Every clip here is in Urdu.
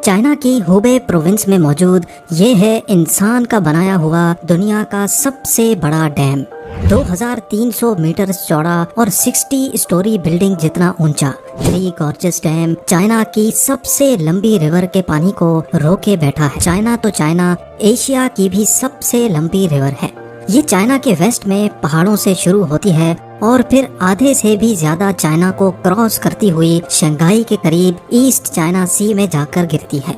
چائنا کی ہوبے پروونس میں موجود یہ ہے انسان کا بنایا ہوا دنیا کا سب سے بڑا ڈیم، 2300 میٹر چوڑا اور 60 اسٹوری بلڈنگ جتنا اونچا۔ تھری گارجس ڈیم چائنا کی سب سے لمبی ریور کے پانی کو روکے بیٹھا ہے۔ چائنا تو چائنا، ایشیا کی بھی سب سے لمبی ریور ہے۔ یہ چائنا کے ویسٹ میں پہاڑوں سے شروع ہوتی ہے اور پھر آدھے سے بھی زیادہ چائنا کو کراس کرتی ہوئی شنگھائی کے قریب ایسٹ چائنا سی میں جا کر گرتی ہے۔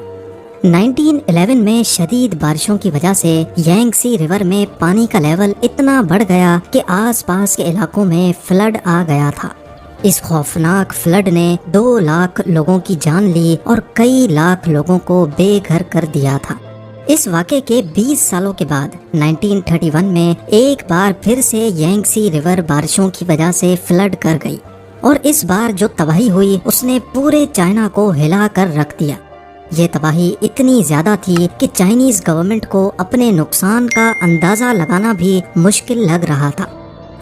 1911 میں شدید بارشوں کی وجہ سے یانگسی ریور میں پانی کا لیول اتنا بڑھ گیا کہ آس پاس کے علاقوں میں فلڈ آ گیا تھا۔ اس خوفناک فلڈ نے 2 لاکھ لوگوں کی جان لی اور کئی لاکھ لوگوں کو بے گھر کر دیا تھا۔ اس واقعے کے 20 سالوں کے بعد 1931 میں ایک بار پھر سے یانگسی ریور بارشوں کی وجہ سے فلڈ کر گئی، اور اس بار جو تباہی ہوئی اس نے پورے چائنا کو ہلا کر رکھ دیا۔ یہ تباہی اتنی زیادہ تھی کہ چائنیز گورنمنٹ کو اپنے نقصان کا اندازہ لگانا بھی مشکل لگ رہا تھا۔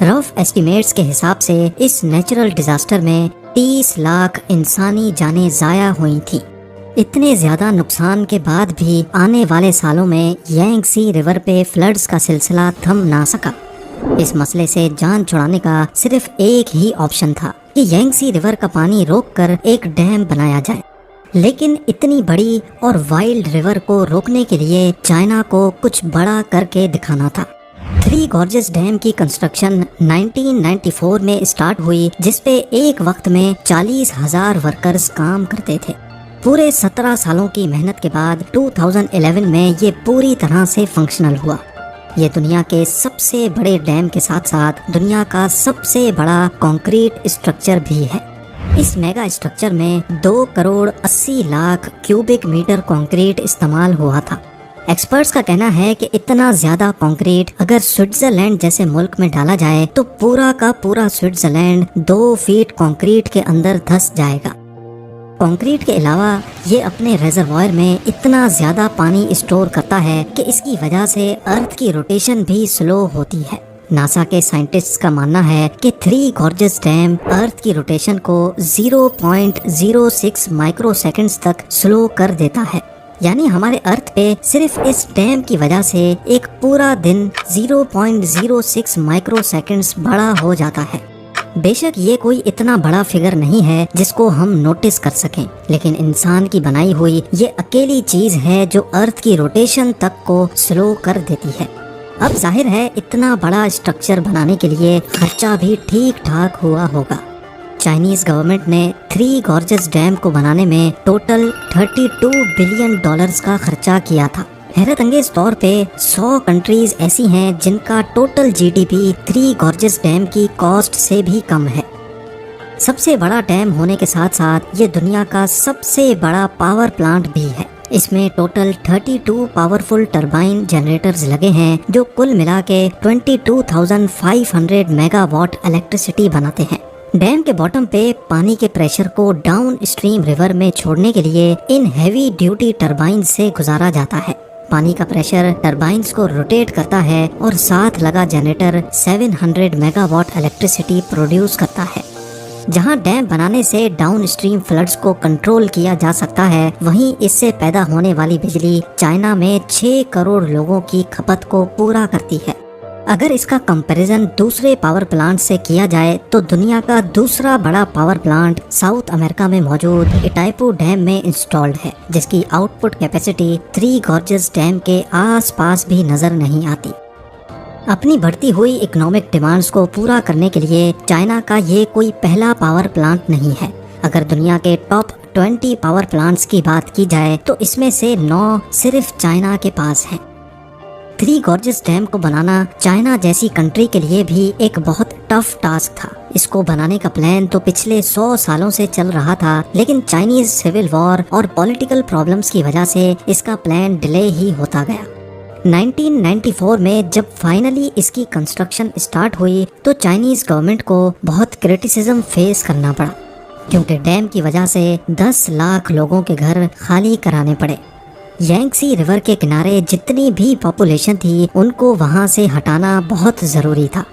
رف ایسٹیمیٹس کے حساب سے اس نیچرل ڈیزاسٹر میں 30 لاکھ انسانی جانیں ضائع ہوئی تھیں۔ اتنے زیادہ نقصان کے بعد بھی آنے والے سالوں میں یانگسی ریور پہ فلڈز کا سلسلہ تھم نہ سکا۔ اس مسئلے سے جان چھڑانے کا صرف ایک ہی آپشن تھا کہ یانگسی ریور کا پانی روک کر ایک ڈیم بنایا جائے، لیکن اتنی بڑی اور وائلڈ ریور کو روکنے کے لیے چائنا کو کچھ بڑا کر کے دکھانا تھا۔ تھری گارجس ڈیم کی کنسٹرکشن 1994 میں اسٹارٹ ہوئی، جس پہ ایک وقت میں 40,000 ورکرز کام کرتے تھے۔ پورے 17 سالوں کی محنت کے بعد 2011 میں یہ پوری طرح سے فنکشنل ہوا۔ یہ دنیا کے سب سے بڑے ڈیم کے ساتھ ساتھ دنیا کا سب سے بڑا کنکریٹ اسٹرکچر بھی ہے۔ اس میگا اسٹرکچر میں 2 crore 80 lakh cubic metre concrete استعمال ہوا تھا۔ ایکسپرٹس کا کہنا ہے کہ اتنا زیادہ کنکریٹ اگر سوئٹزرلینڈ جیسے ملک میں ڈالا جائے تو پورا کا پورا سوئٹزرلینڈ 2 فیٹ کنکریٹ کے اندر دھس جائے گا۔ کنکریٹ کے علاوہ یہ اپنے ریزروائر میں اتنا زیادہ پانی اسٹور کرتا ہے کہ اس کی وجہ سے ارتھ کی روٹیشن بھی سلو ہوتی ہے۔ ناسا کے سائنٹسٹس کا ماننا ہے کہ تھری گارجس ڈیم ارتھ کی روٹیشن کو 0.06 مائکرو سیکنڈز تک سلو کر دیتا ہے، یعنی ہمارے ارتھ پہ صرف اس ڈیم کی وجہ سے ایک پورا دن 0.06 مائکرو سیکنڈز بڑا ہو جاتا ہے۔ بے شک یہ کوئی اتنا بڑا فگر نہیں ہے جس کو ہم نوٹس کر سکیں، لیکن انسان کی بنائی ہوئی یہ اکیلی چیز ہے جو ارتھ کی روٹیشن تک کو سلو کر دیتی ہے۔ اب ظاہر ہے اتنا بڑا اسٹرکچر بنانے کے لیے خرچہ بھی ٹھیک ٹھاک ہوا ہوگا۔ چائنیز گورنمنٹ نے تھری گارجس ڈیم کو بنانے میں ٹوٹل $32 بلین کا خرچہ کیا تھا۔ حیرت انگیز طور پہ 100 کنٹریز ایسی ہیں جن کا total G D P Three Gorges Dam کی کاسٹ سے بھی کم ہے۔ سب سے بڑا ڈیم ہونے کے ساتھ ساتھ یہ دنیا کا سب سے بڑا پاور پلانٹ بھی ہے۔ اس میں ٹوٹل 32 پاورفل ٹربائن جنریٹرز لگے ہیں جو کل ملا کے 22,500 میگا واٹ الیکٹریسٹی بناتے ہیں۔ ڈیم کے باٹم پہ پانی کے پریشر کو ڈاؤن اسٹریم ریور میں چھوڑنے کے لیے ان ہیوی ڈیوٹی ٹربائن سے گزارا جاتا ہے۔ پانی کا پریشر ٹربائنز کو روٹیٹ کرتا ہے اور ساتھ لگا generator 700 mega what electricity produce کرتا ہے۔ جہاں ڈیم بنانے سے ڈاؤن اسٹریم فلڈز کو کنٹرول کیا جا سکتا ہے، وہیں اس سے پیدا ہونے والی بجلی چائنا میں 6 کروڑ لوگوں کی کھپت کو پورا کرتی ہے۔ اگر اس کا کمپیریزن دوسرے پاور پلانٹ سے کیا جائے تو دنیا کا دوسرا بڑا پاور پلانٹ ساؤتھ امریکہ میں موجود اٹائپو ڈیم میں انسٹالڈ ہے، جس کی output capacity Three Gorges Dam کے آس پاس بھی نظر نہیں آتی۔ اپنی بڑھتی ہوئی اکنامک ڈیمانڈز کو پورا کرنے کے لیے چائنا کا یہ کوئی پہلا پاور پلانٹ نہیں ہے۔ اگر دنیا کے ٹاپ 20 پاور پلانٹس کی بات کی جائے تو اس میں سے 9 صرف چائنا کے پاس ہیں۔ تھری گارجس ڈیم کو بنانا چائنا جیسی کنٹری کے لیے بھی ایک بہت ٹف ٹاسک تھا۔ اس کو بنانے کا پلان تو پچھلے 100 سالوں سے چل رہا تھا، لیکن چائنیز سول وار اور پولیٹیکل پرابلمز کی وجہ سے اس کا پلان ڈیلے ہی ہوتا گیا۔ 1994 میں جب فائنلی اس کی کنسٹرکشن اسٹارٹ ہوئی تو چائنیز گورنمنٹ کو بہت کرٹیسزم فیس کرنا پڑا، کیونکہ ڈیم کی وجہ سے 10 لاکھ لوگوں کے گھر خالی کرانے پڑے۔ یانگسی ریور کے کنارے جتنی بھی پاپولیشن تھی ان کو وہاں سے ہٹانا بہت ضروری تھا۔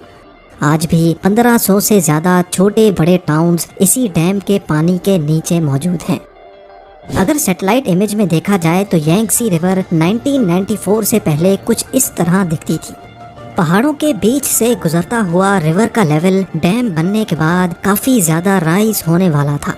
آج بھی 1500 سے زیادہ چھوٹے بڑے ٹاؤنز اسی ڈیم کے پانی کے نیچے موجود ہیں۔ اگر سیٹلائٹ امیج میں دیکھا جائے تو یانگسی ریور 1994 سے پہلے کچھ اس طرح دکھتی تھی۔ پہاڑوں کے بیچ سے گزرتا ہوا ریور کا لیول ڈیم بننے کے بعد کافی زیادہ رائز ہونے والا تھا۔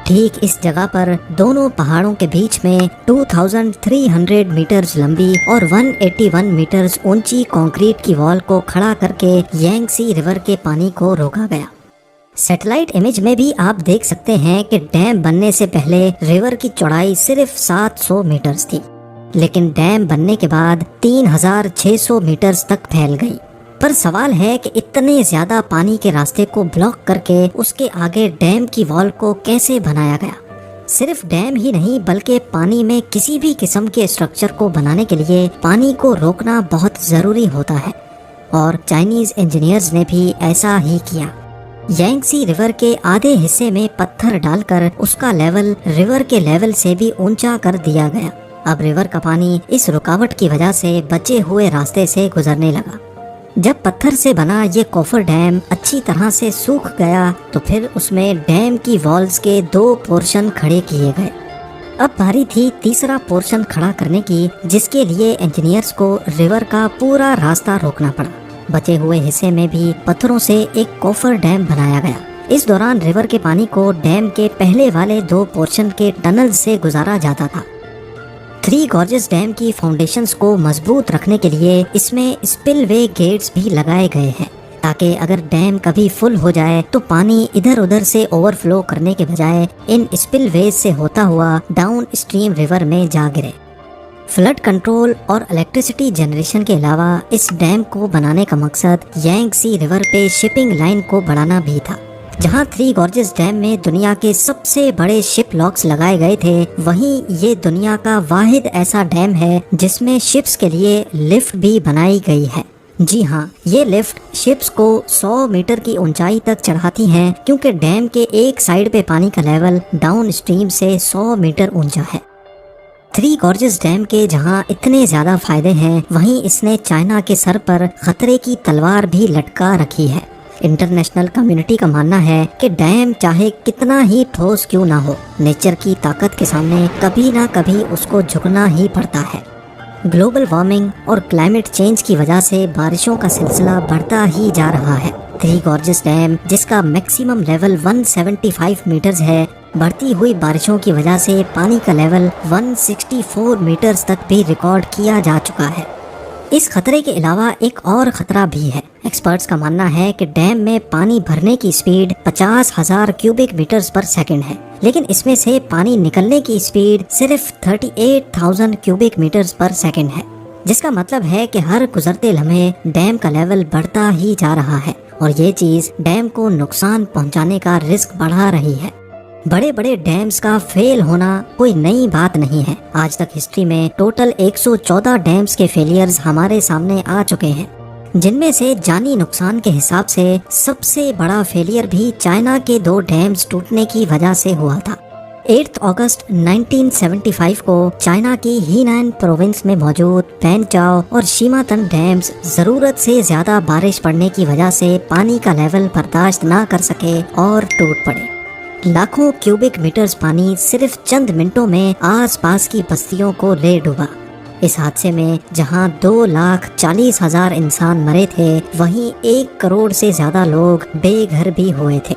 ٹھیک اس جگہ پر دونوں پہاڑوں کے بیچ میں 2300 میٹرز لمبی اور 181 میٹرز اونچی کنکریٹ کی وال کو کھڑا کر کے یانگسی ریور کے پانی کو روکا گیا۔ سیٹلائٹ امیج میں بھی آپ دیکھ سکتے ہیں کہ ڈیم بننے سے پہلے ریور کی چوڑائی صرف 700 میٹرز تھی، لیکن ڈیم بننے کے بعد 3600 میٹرز تک پھیل گئی۔ پر سوال ہے کہ اتنے زیادہ پانی کے راستے کو بلاک کر کے اس کے آگے ڈیم کی وال کو کیسے بنایا گیا؟ صرف ڈیم ہی نہیں بلکہ پانی میں کسی بھی قسم کے اسٹرکچر کو بنانے کے لیے پانی کو روکنا بہت ضروری ہوتا ہے، اور چائنیز انجینئرز نے بھی ایسا ہی کیا۔ یانگسی ریور کے آدھے حصے میں پتھر ڈال کر اس کا لیول ریور کے لیول سے بھی اونچا کر دیا گیا۔ اب ریور کا پانی اس رکاوٹ کی وجہ سے بچے ہوئے راستے سے گزرنے لگا۔ جب پتھر سے بنا یہ کوفر ڈیم اچھی طرح سے سوکھ گیا تو پھر اس میں ڈیم کی والز کے 2 پورشن کھڑے کیے گئے۔ اب باری تھی تیسرا پورشن کھڑا کرنے کی، جس کے لیے انجینئرز کو ریور کا پورا راستہ روکنا پڑا۔ بچے ہوئے حصے میں بھی پتھروں سے ایک کوفر ڈیم بنایا گیا۔ اس دوران ریور کے پانی کو ڈیم کے پہلے والے 2 پورشن کے ٹنل سے گزارا جاتا تھا۔ 3 گارجز ڈیم کی فاؤنڈیشنز کو مضبوط رکھنے کے لیے اس میں اسپل وے گیٹس بھی لگائے گئے ہیں، تاکہ اگر ڈیم کبھی فل ہو جائے تو پانی ادھر ادھر سے اوور فلو کرنے کے بجائے ان اسپل ویز سے ہوتا ہوا ڈاؤن اسٹریم ریور میں جا گرے۔ فلڈ کنٹرول اور الیکٹریسٹی جنریشن کے علاوہ اس ڈیم کو بنانے کا مقصد یانگسی ریور پہ شپنگ لائن کو بڑھانا بھی تھا۔ جہاں 3 گارجز ڈیم میں دنیا کے سب سے بڑے شپ لاکس لگائے گئے تھے، وہیں یہ دنیا کا واحد ایسا ڈیم ہے جس میں شپس کے لیے لفٹ بھی بنائی گئی ہے۔ جی ہاں، یہ لفٹ شپس کو 100 میٹر کی اونچائی تک چڑھاتی ہیں، کیونکہ ڈیم کے ایک سائیڈ پہ پانی کا لیول ڈاؤن اسٹریم سے 100 میٹر اونچا ہے۔ 3 گارجز ڈیم کے جہاں اتنے زیادہ فائدے ہیں، وہیں اس نے چائنا کے سر پر خطرے کی تلوار بھی لٹکا رکھی ہے۔ انٹرنیشنل کمیونٹی کا ماننا ہے کہ ڈیم چاہے کتنا ہی ٹھوس کیوں نہ ہو، نیچر کی طاقت کے سامنے کبھی نہ کبھی اس کو جھکنا ہی پڑتا ہے۔ گلوبل وارمنگ اور کلائمیٹ چینج کی وجہ سے بارشوں کا سلسلہ بڑھتا ہی جا رہا ہے۔ 3 گارجز ڈیم، جس کا میکسیمم لیول 175 میٹرز ہے، بڑھتی ہوئی بارشوں کی وجہ سے پانی کا لیول 164 میٹرز تک بھی ریکارڈ کیا جا چکا ہے۔ اس خطرے کے علاوہ ایک اور خطرہ بھی ہے۔ ایکسپرٹس کا ماننا ہے کہ ڈیم میں پانی بھرنے کی speed 50,000 cubic metres per second ہے، لیکن اس میں سے پانی نکلنے کی سپیڈ صرف 38,000 کیوبک میٹرز پر سیکنڈ ہے، جس کا مطلب ہے کہ ہر گزرتے لمحے ڈیم کا لیول بڑھتا ہی جا رہا ہے، اور یہ چیز ڈیم کو نقصان پہنچانے کا رسک بڑھا رہی ہے۔ بڑے بڑے ڈیمز کا فیل ہونا کوئی نئی بات نہیں ہے۔ آج تک ہسٹری میں ٹوٹل 114 ڈیمز کے فیلیئرز ہمارے سامنے آ چکے ہیں، جن میں سے جانی نقصان کے حساب سے سب سے بڑا فیلیئر بھی چائنا کے 2 ڈیمز ٹوٹنے کی وجہ سے ہوا تھا۔ 8 اگست 1975 کو چائنا کی ہینان پروونس میں موجود پینچاؤ اور شیماتن ڈیمز ضرورت سے زیادہ بارش پڑنے کی وجہ سے پانی کا لیول برداشت نہ کر سکے اور ٹوٹ پڑے۔ لاکھوں کیوبک میٹرز پانی صرف چند منٹوں میں آس پاس کی بستیوں کو لے ڈوبا۔ اس حادثے میں جہاں 2,40,000 انسان مرے تھے، وہیں 1 کروڑ سے زیادہ لوگ بے گھر بھی ہوئے تھے۔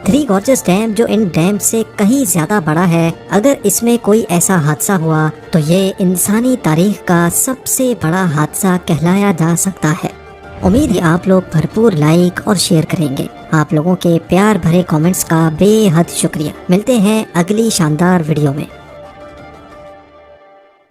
3 گارجز ڈیم، جو ان ڈیم سے کہیں زیادہ بڑا ہے، اگر اس میں کوئی ایسا حادثہ ہوا تو یہ انسانی تاریخ کا سب سے بڑا حادثہ کہلایا جا سکتا ہے۔ امید ہے آپ لوگ بھرپور لائک اور شیئر کریں گے۔ آپ لوگوں کے پیار بھرے کامنٹس کا بے حد شکریہ۔ ملتے ہیں اگلی شاندار ویڈیو میں۔